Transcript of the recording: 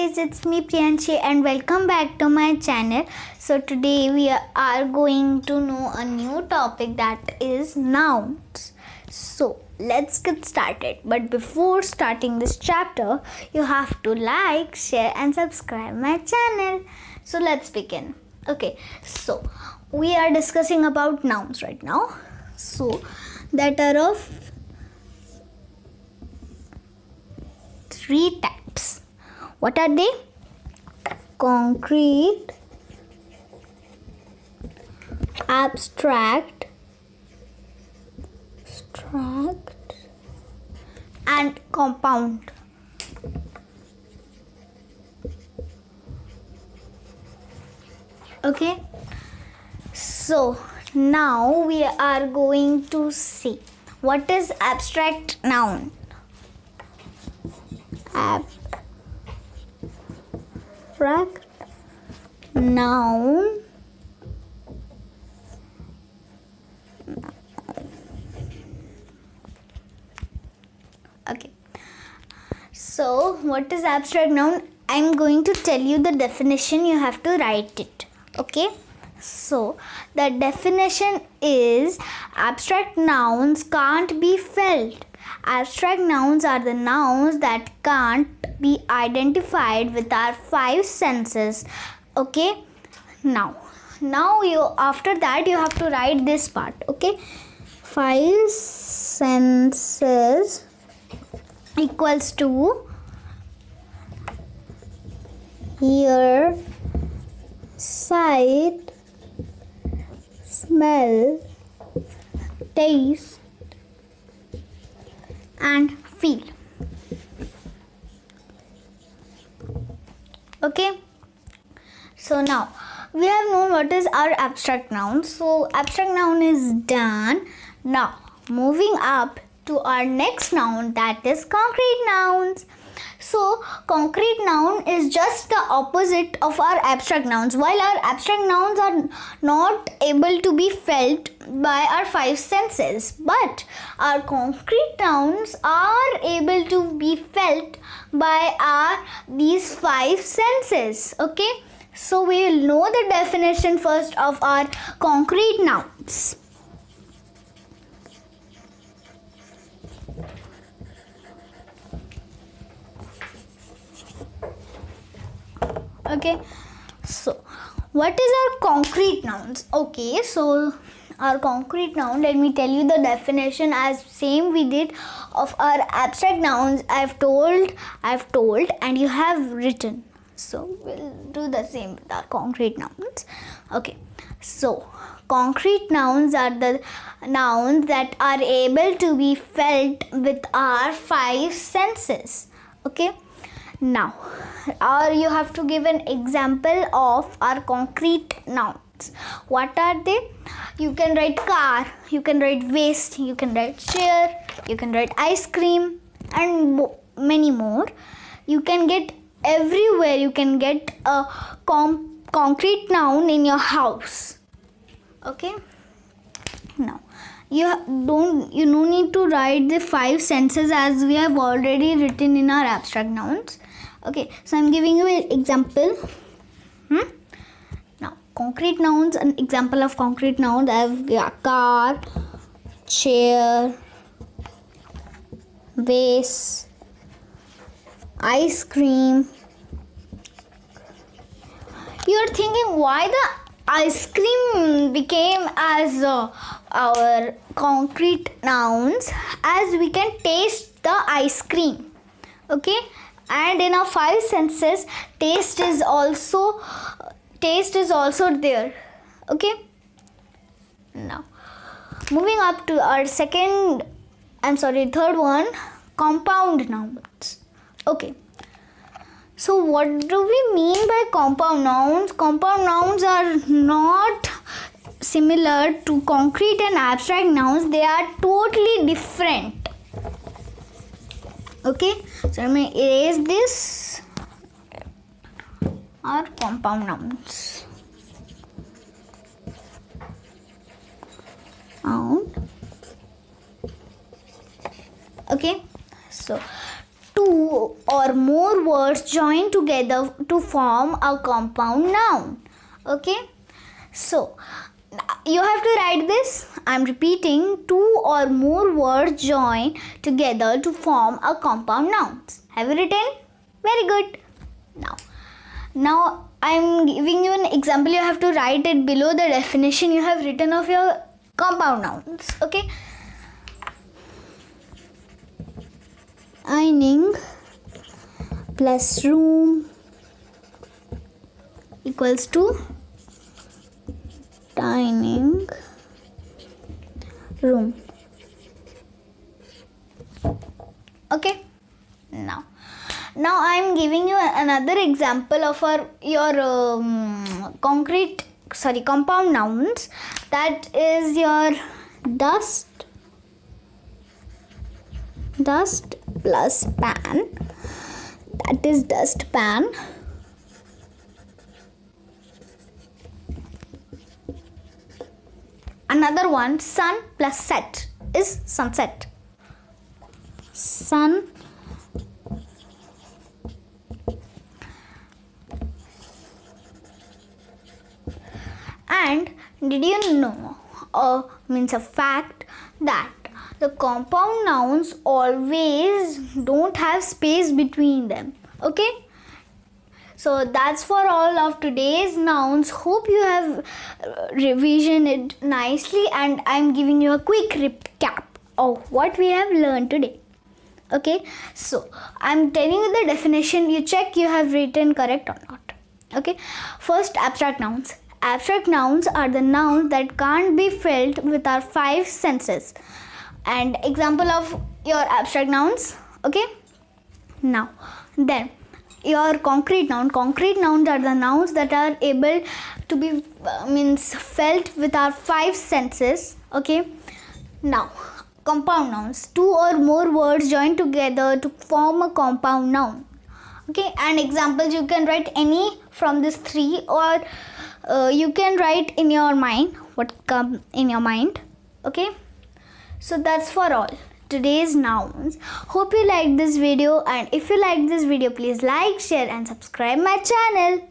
guys, it's me Priyanshy and welcome back to my channel. So today we are going to know a new topic, that is nouns. So let's get started. But before starting this chapter, you have to like, share and subscribe my channel. So let's begin. Okay, so we are discussing about nouns right now. So that are of three types. What are they? Concrete, abstract, and compound. Okay, so now we are going to see what is abstract noun. Abstract noun okay, so what is abstract noun? I'm going to tell you the definition. You have to write it. Okay, so the definition is abstract nouns can't be felt. Abstract nouns are the nouns that can't be identified with our five senses. Okay, now you, after that you have to write this part. Okay, five senses equals to hear, sight, smell, taste and feel. Okay, so now we have known what is our abstract noun. So abstract noun is done. Now moving up to our next noun, that is concrete nouns. So concrete noun is just the opposite of our abstract nouns. While our abstract nouns are not able to be felt by our five senses, but our concrete nouns are able to be felt by these five senses. Okay, so we will know the definition first of our concrete nouns. Okay, so what is our concrete nouns? Okay, so our concrete noun, let me tell you the definition as same we did of our abstract nouns. I've told and you have written. So we'll do the same with our concrete nouns. Okay, so concrete nouns are the nouns that are able to be felt with our five senses. Okay, now you have to give an example of our concrete nouns. What are they? You can write car, you can write waste, you can write chair, you can write ice cream and many more. You can get everywhere. You can get a concrete noun in your house. Okay, now you don't need to write the five senses as we have already written in our abstract nouns. Okay, so I'm giving you an example. Now concrete nouns, an example of concrete nouns, I have car, chair, vase, ice cream. You're thinking why the ice cream became as our concrete nouns, as we can taste the ice cream. Okay, and in our five senses taste is also there. Okay, now moving up to our third one, compound nouns. Okay, so what do we mean by compound nouns? Compound nouns are not similar to concrete and abstract nouns. They are totally different. Okay, so let me erase this. Are compound nouns. Okay, so two or more words join together to form a compound noun. Okay, so you have to write this. I'm repeating, 2 or more words join together to form a compound noun. Have you written? Very good. Now I'm giving you an example. You have to write it below the definition you have written of your compound nouns. Okay. Dining plus room equals to dining room. Okay. Now I am giving you another example of your compound nouns. That is your dust plus pan. That is dust pan. Another one, sun plus set, is sunset. Sun and did you know, means a fact, that the compound nouns always don't have space between them. Okay, so that's for all of today's nouns. Hope you have revisioned it nicely, and I'm giving you a quick recap of what we have learned today. Okay, so I'm telling you the definition. You check you have written correct or not. Okay, first, abstract nouns. Abstract nouns are the nouns that can't be felt with our 5 senses. And example of your abstract nouns. Okay, now then your concrete noun. Concrete nouns are the nouns that are able to be felt with our 5 senses. Okay, now compound nouns. 2 or more words join together to form a compound noun. Okay, and examples you can write any from these 3, or you can write in your mind what come in your mind. Okay, so that's for all today's nouns. Hope you liked this video, and if you liked this video, please like, share and subscribe my channel.